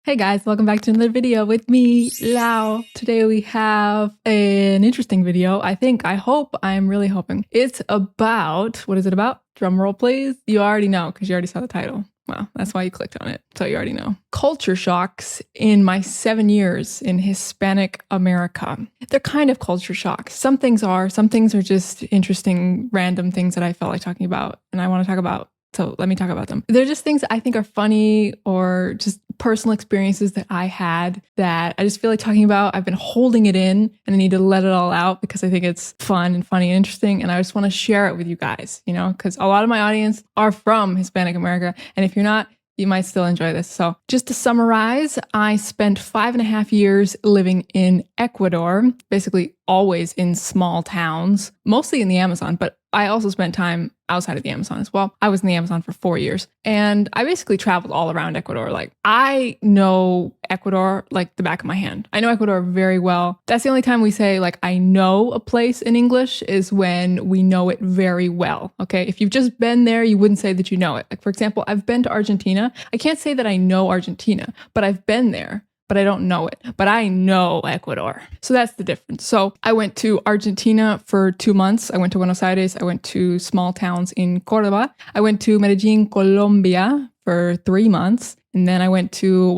Hey guys, welcome back to another video with me, Lau. Today we have an interesting video. I'm really hoping. It's about, what is it about? Drum roll please. You already know because you already saw the title. Well, that's why you clicked on it. So you already know. Culture shocks in my 7 years in Hispanic America. They're kind of culture shocks. Some things are just interesting, random things that I felt like talking about and I want to talk about. So let me talk about them. They're just things that I think are funny or just personal experiences that I had that I just feel like talking about. I've been holding it in and I need to let it all out because I think it's fun and funny and interesting. And I just want to share it with you guys, because a lot of my audience are from Hispanic America. And if you're not, you might still enjoy this. So just to summarize, I spent 5.5 years living in Ecuador, basically always in small towns, mostly in the Amazon, but I also spent time outside of the Amazon as well. I was in the Amazon for 4 years and I basically traveled all around Ecuador. Like I know Ecuador like the back of my hand. I know Ecuador very well. That's the only time we say like I know a place in English is when we know it very well. Okay. If you've just been there, you wouldn't say that you know it. Like for example, I've been to Argentina. I can't say that I know Argentina, but I've been there. But I don't know it. But I know Ecuador. So that's the difference. So I went to Argentina for 2 months. I went to Buenos Aires. I went to small towns in Cordoba. I went to Medellin, Colombia for 3 months. And then I went to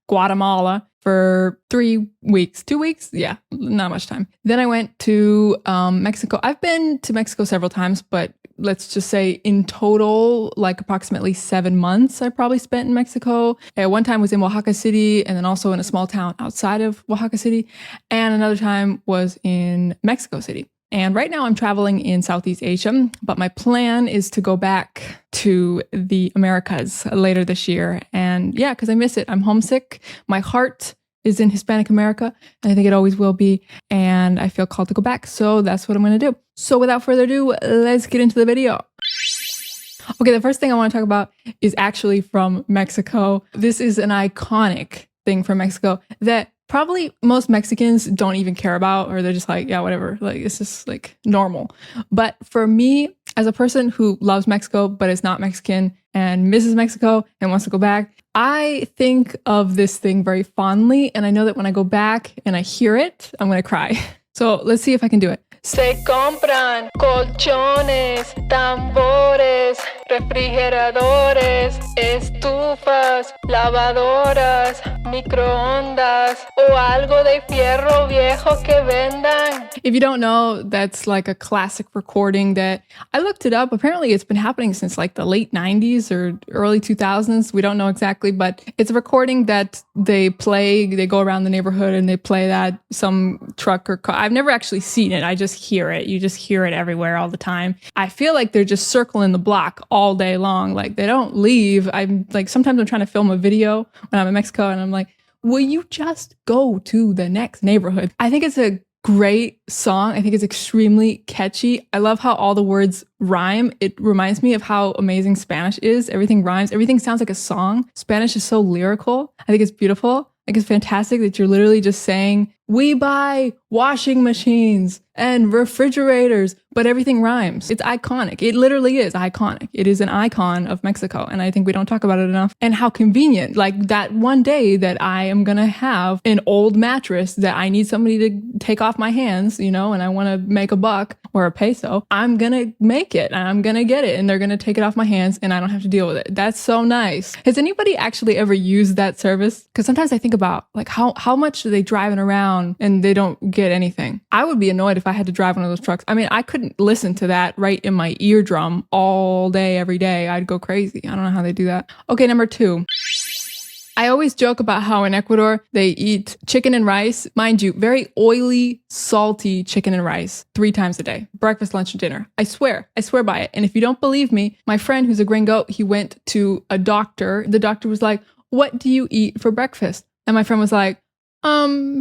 Guatemala for 3 weeks. 2 weeks? Yeah, not much time. Then I went to Mexico. I've been to Mexico several times, but let's just say in total, like approximately 7 months I probably spent in Mexico. One time was in Oaxaca City and then also in a small town outside of Oaxaca City. And another time was in Mexico City. And right now I'm traveling in Southeast Asia, but my plan is to go back to the Americas later this year. And yeah, because I miss it. I'm homesick. My heart is in Hispanic America, and I think it always will be, and I feel called to go back, so that's what I'm going to do. So without further ado, let's get into the video. Okay, the first thing I want to talk about is actually from Mexico. This is an iconic thing from Mexico that probably most Mexicans don't even care about, or they're just like, yeah, whatever, like it's just like normal. But for me, as a person who loves Mexico but is not Mexican and misses Mexico and wants to go back, I think of this thing very fondly, and I know that when I go back and I hear it, I'm going to cry. So let's see if I can do it. Se compran colchones, tambores, refrigeradores, estufas, lavadoras, microondas o algo de fierro viejo que vendan. If you don't know, that's like a classic recording that I looked it up. Apparently it's been happening since like the late 90s or early 2000s. We don't know exactly, but it's a recording that they play. They go around the neighborhood and they play that some truck or car. I've never actually seen it. I just hear it. You just hear it everywhere all the time. I feel like they're just circling the block all day long. Like they don't leave. I'm like, sometimes I'm trying to film a video when I'm in Mexico and I'm like, will you just go to the next neighborhood? I think it's a great song. I think it's extremely catchy. I love how all the words rhyme. It reminds me of how amazing Spanish is. Everything rhymes. Everything sounds like a song. Spanish is so lyrical. I think it's beautiful. I think it's fantastic that you're literally just saying, we buy washing machines and refrigerators, but everything rhymes. It's iconic. It literally is iconic. It is an icon of Mexico. And I think we don't talk about it enough. And how convenient, like that one day that I am going to have an old mattress that I need somebody to take off my hands, and I want to make a buck or a peso, I'm going to make it and I'm going to get it and they're going to take it off my hands and I don't have to deal with it. That's so nice. Has anybody actually ever used that service? Because sometimes I think about like how much are they driving around and they don't get anything. I would be annoyed if I had to drive one of those trucks. I mean, I couldn't listen to that right in my eardrum all day, every day. I'd go crazy. I don't know how they do that. Okay, number 2. I always joke about how in Ecuador, they eat chicken and rice. Mind you, very oily, salty chicken and rice 3 times a day. Breakfast, lunch, and dinner. I swear by it. And if you don't believe me, my friend who's a gringo, he went to a doctor. The doctor was like, what do you eat for breakfast? And my friend was like,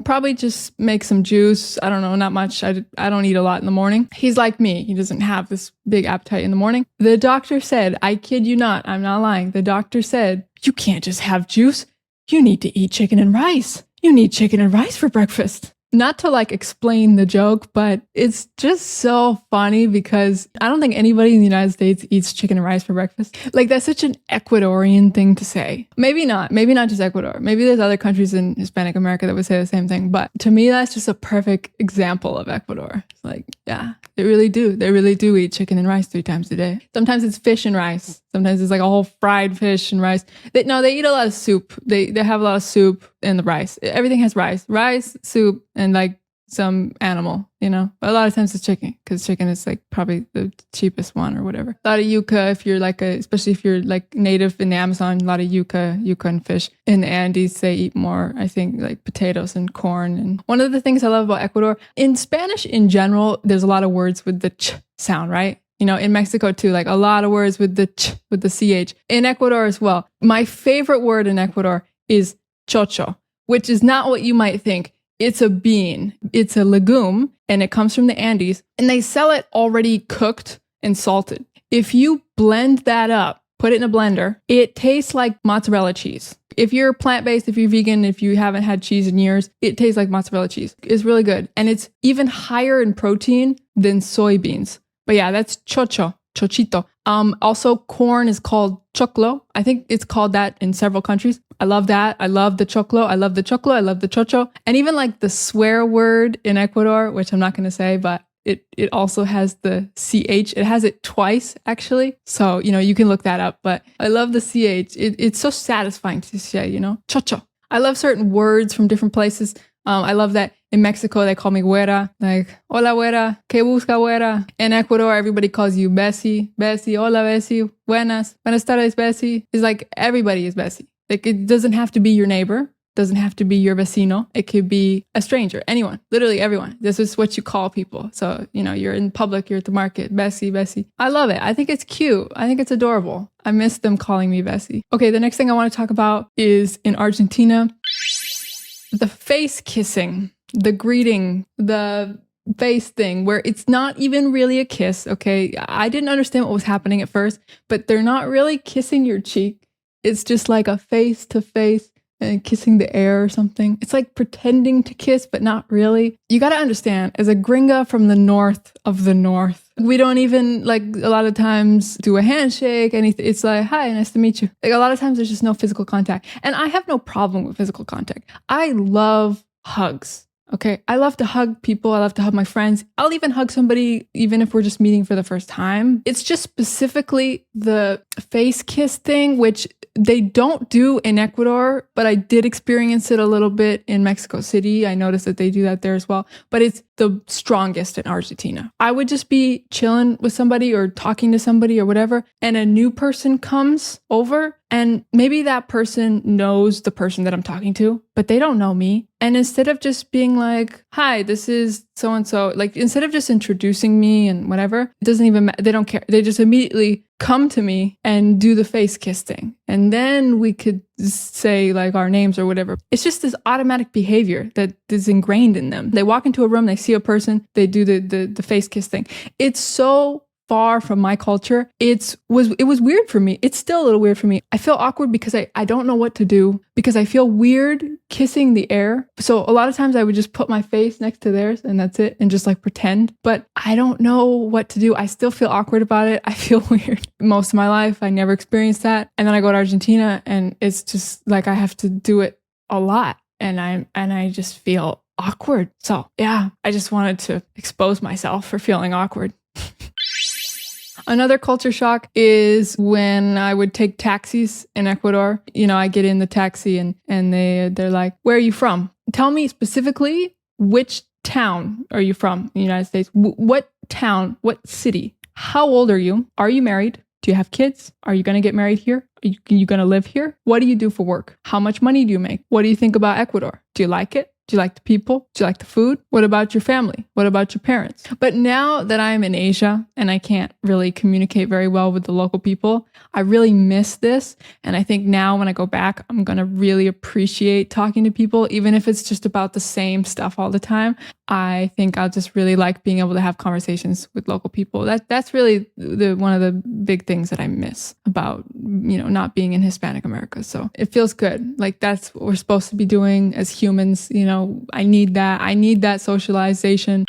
probably just make some juice. I don't know, not much. I don't eat a lot in the morning. He's like me. He doesn't have this big appetite in the morning. The doctor said, I kid you not, I'm not lying. The doctor said, you can't just have juice. You need to eat chicken and rice. You need chicken and rice for breakfast. not to like explain the joke, but it's just so funny because I don't think anybody in the United States eats chicken and rice for breakfast. Like that's such an Ecuadorian thing to say. Maybe not just Ecuador. Maybe there's other countries in Hispanic America that would say the same thing. But to me, that's just a perfect example of Ecuador. It's like, yeah, they really do. They really do eat chicken and rice 3 times a day. Sometimes it's fish and rice. Sometimes it's like a whole fried fish and rice. They eat a lot of soup. They have a lot of soup and the rice. Everything has rice, soup, and like some animal, you know. But a lot of times it's chicken because chicken is like probably the cheapest one or whatever. A lot of yuca if you're like especially if you're like native in the Amazon. A lot of yuca and fish. In the Andes, they eat more, I think, like potatoes and corn. And one of the things I love about Ecuador, in Spanish in general, there's a lot of words with the ch sound, right? You know, in Mexico too, like a lot of words with the ch, with the ch. In Ecuador as well. My favorite word in Ecuador is chocho, which is not what you might think. It's a bean. It's a legume, and it comes from the Andes, and they sell it already cooked and salted. If you blend that up, put it in a blender, it tastes like mozzarella cheese. If you're plant-based, if you're vegan, if you haven't had cheese in years, it tastes like mozzarella cheese. It's really good. And it's even higher in protein than soybeans. But yeah, that's chochito. Also, corn is called choclo. I think it's called that in several countries. I love that. I love the choclo. I love the choclo. I love the chocho. And even like the swear word in Ecuador, which I'm not going to say, but it also has the CH. It has it twice, actually. So, you know, you can look that up. But I love the CH. It's so satisfying to say, you know, chocho. I love certain words from different places. I love that in Mexico, they call me güera, like, hola güera, que busca güera. In Ecuador, everybody calls you Bessie, hola Bessie, buenas tardes Bessie. It's like everybody is Bessie. Like it doesn't have to be your neighbor, doesn't have to be your vecino. It could be a stranger, anyone, literally everyone. This is what you call people. So, you know, you're in public, you're at the market, Bessie. I love it. I think it's cute. I think it's adorable. I miss them calling me Bessie. Okay, the next thing I want to talk about is in Argentina. The face kissing, the greeting, the face thing where it's not even really a kiss, okay? I didn't understand what was happening at first, but they're not really kissing your cheek. It's just like a face to face and kissing the air or something. It's like pretending to kiss, but not really. You got to understand, as a gringa from the north of the north, we don't even like a lot of times do a handshake, anything. It's like, hi, nice to meet you. Like a lot of times there's just no physical contact. And I have no problem with physical contact. I love hugs. Okay. I love to hug people. I love to hug my friends. I'll even hug somebody, even if we're just meeting for the first time. It's just specifically the face kiss thing, which they don't do in Ecuador, but I did experience it a little bit in Mexico City. I noticed that they do that there as well, but it's the strongest in Argentina. I would just be chilling with somebody or talking to somebody or whatever, and a new person comes over, and maybe that person knows the person that I'm talking to, but they don't know me. And instead of just being like, hi, this is so-and-so, like instead of just introducing me and whatever, it doesn't even matter. They don't care. They just immediately come to me and do the face kiss thing. And then we could say like our names or whatever. It's just this automatic behavior that is ingrained in them. They walk into a room, they see a person, they do the face kiss thing. It's so far from my culture. It was weird for me. It's still a little weird for me. I feel awkward because I don't know what to do, because I feel weird kissing the air. So a lot of times I would just put my face next to theirs and that's it, and just like pretend, but I don't know what to do. I still feel awkward about it. I feel weird. Most of my life I never experienced that. And then I go to Argentina and it's just like I have to do it a lot, and I just feel awkward. So yeah, I just wanted to expose myself for feeling awkward. Another culture shock is when I would take taxis in Ecuador. You know, I get in the taxi and they're like, where are you from? Tell me specifically, which town are you from in the United States? What town? What city? How old are you? Are you married? Do you have kids? Are you going to get married here? Are you going to live here? What do you do for work? How much money do you make? What do you think about Ecuador? Do you like it? Do you like the people? Do you like the food? What about your family? What about your parents? But now that I'm in Asia and I can't really communicate very well with the local people, I really miss this. And I think now when I go back, I'm going to really appreciate talking to people, even if it's just about the same stuff all the time. I think I'll just really like being able to have conversations with local people. That's really one of the big things that I miss about, you know, not being in Hispanic America. So it feels good. Like that's what we're supposed to be doing as humans, you know. I need that. I need that socialization.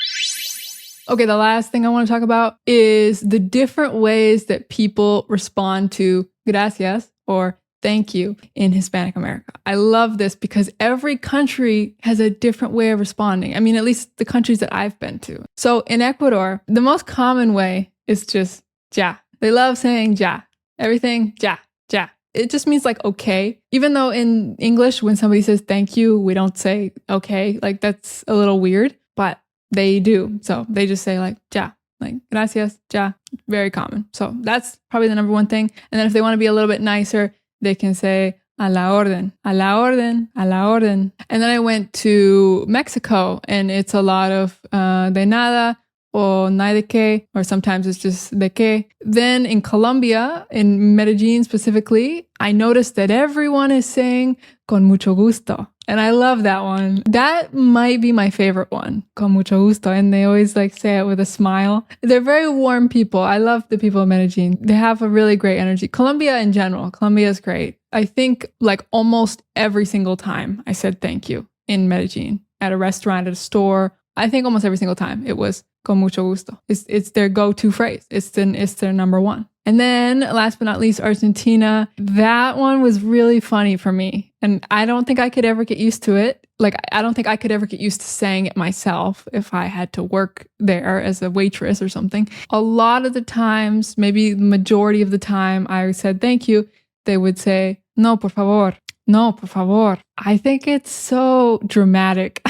Okay, the last thing I want to talk about is the different ways that people respond to gracias or thank you in Hispanic America. I love this because every country has a different way of responding. I mean, at least the countries that I've been to. So in Ecuador, the most common way is just ya. They love saying ya. Everything ya, ya. It just means like okay. Even though in English, when somebody says thank you, we don't say okay. Like that's a little weird, but they do. So they just say like ya, like gracias, ya. Very common. So that's probably the number one thing. And then if they want to be a little bit nicer, they can say a la orden, a la orden, a la orden. And then I went to Mexico and it's a lot of de nada or no hay de qué, or sometimes it's just de qué. Then in Colombia, in Medellin specifically, I noticed that everyone is saying con mucho gusto. And I love that one. That might be my favorite one, con mucho gusto. And they always like say it with a smile. They're very warm people. I love the people of Medellin. They have a really great energy. Colombia in general, Colombia is great. I think like almost every single time I said thank you in Medellin, at a restaurant, at a store. I think almost every single time it was con mucho gusto. It's their go-to phrase. It's their number one. And then last but not least, Argentina. That one was really funny for me. And I don't think I could ever get used to it. Like, I don't think I could ever get used to saying it myself if I had to work there as a waitress or something. A lot of the times, maybe the majority of the time I said thank you, they would say, no, por favor. No, por favor. I think it's so dramatic.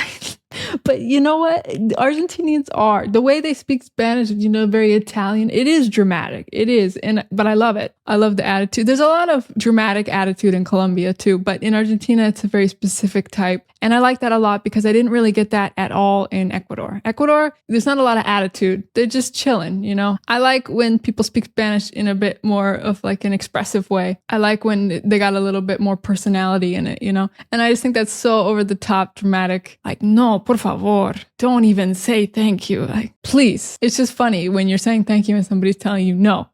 But you know what? Argentinians are. The way they speak Spanish, very Italian. It is dramatic. It is. But I love it. I love the attitude. There's a lot of dramatic attitude in Colombia too. But in Argentina, it's a very specific type. And I like that a lot because I didn't really get that at all in Ecuador. Ecuador, there's not a lot of attitude. They're just chilling, I like when people speak Spanish in a bit more of like an expressive way. I like when they got a little bit more personality in it, And I just think that's so over the top dramatic. Like, no, por favor, don't even say thank you. Like, please. It's just funny when you're saying thank you and somebody's telling you no.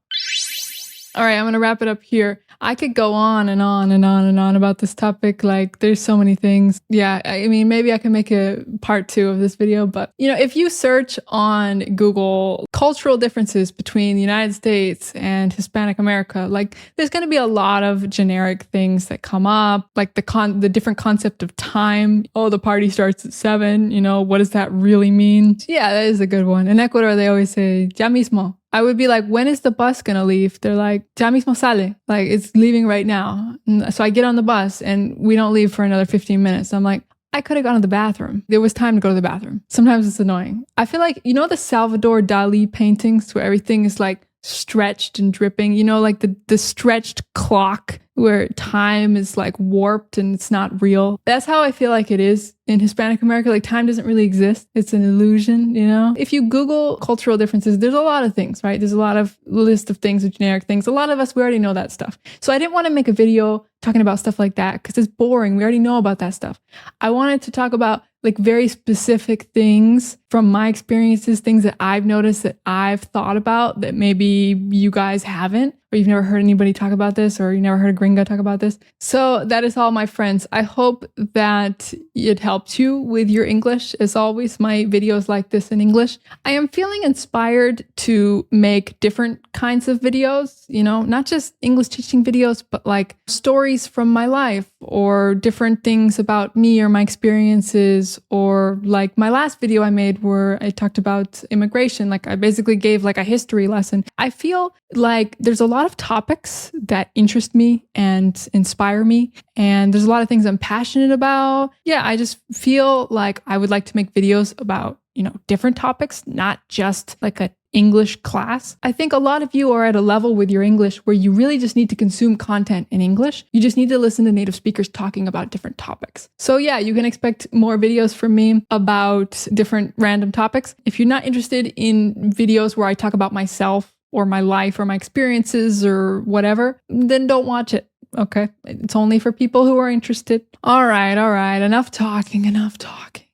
All right, I'm going to wrap it up here. I could go on and on and on and on about this topic. Like, there's so many things. Yeah, I mean, maybe I can make a part 2 of this video. But, if you search on Google cultural differences between the United States and Hispanic America, like, there's going to be a lot of generic things that come up. Like the different concept of time. Oh, the party starts at 7. What does that really mean? Yeah, that is a good one. In Ecuador, they always say, ya mismo. I would be like, when is the bus going to leave? They're like, ya mismo sale. Like, it's leaving right now. And so I get on the bus and we don't leave for another 15 minutes. I'm like, I could have gone to the bathroom. There was time to go to the bathroom. Sometimes it's annoying. I feel like, the Salvador Dali paintings where everything is like stretched and dripping, like the stretched clock where time is like warped and it's not real. That's how I feel like it is in Hispanic America. Like, time doesn't really exist. It's an illusion, If you Google cultural differences, there's a lot of things, right? There's a lot of list of things, of generic things. A lot of us, we already know that stuff. So I didn't want to make a video talking about stuff like that because it's boring. We already know about that stuff. I wanted to talk about like very specific things from my experiences, things that I've noticed that I've thought about that maybe you guys haven't, or you've never heard anybody talk about this, or you never heard a gringo talk about this. So that is all, my friends. I hope that it helped you with your English. As always, my videos like this in English. I am feeling inspired to make different kinds of videos, not just English teaching videos, but like stories from my life or different things about me or my experiences, or like my last video I made where I talked about immigration. Like, I basically gave like a history lesson. I feel like there's a lot of topics that interest me and inspire me. And there's a lot of things I'm passionate about. Yeah, I just feel like I would like to make videos about, different topics, not just like a English class. I think a lot of you are at a level with your English where you really just need to consume content in English. You just need to listen to native speakers talking about different topics. So yeah, you can expect more videos from me about different random topics. If you're not interested in videos where I talk about myself or my life or my experiences or whatever, then don't watch it. Okay? It's only for people who are interested. All right. Enough talking.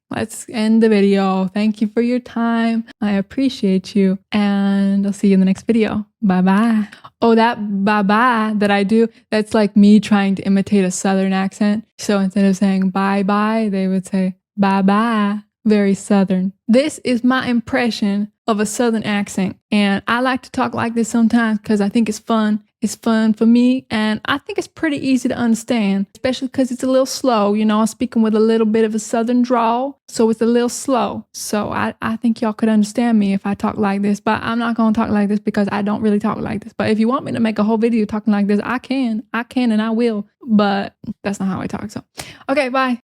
Let's end the video. Thank you for your time. I appreciate you. And I'll see you in the next video. Bye-bye. Oh, that bye-bye that I do, that's like me trying to imitate a Southern accent. So instead of saying bye-bye, they would say Bye-bye. Very Southern. This is my impression of a Southern accent. And I like to talk like this sometimes because I think it's fun. It's fun for me. And I think it's pretty easy to understand, especially because it's a little slow. You know, I'm speaking with a little bit of a Southern drawl. So it's a little slow. So I think y'all could understand me if I talk like this. But I'm not going to talk like this because I don't really talk like this. But if you want me to make a whole video talking like this, I can and I will. But that's not how I talk. So, okay, bye.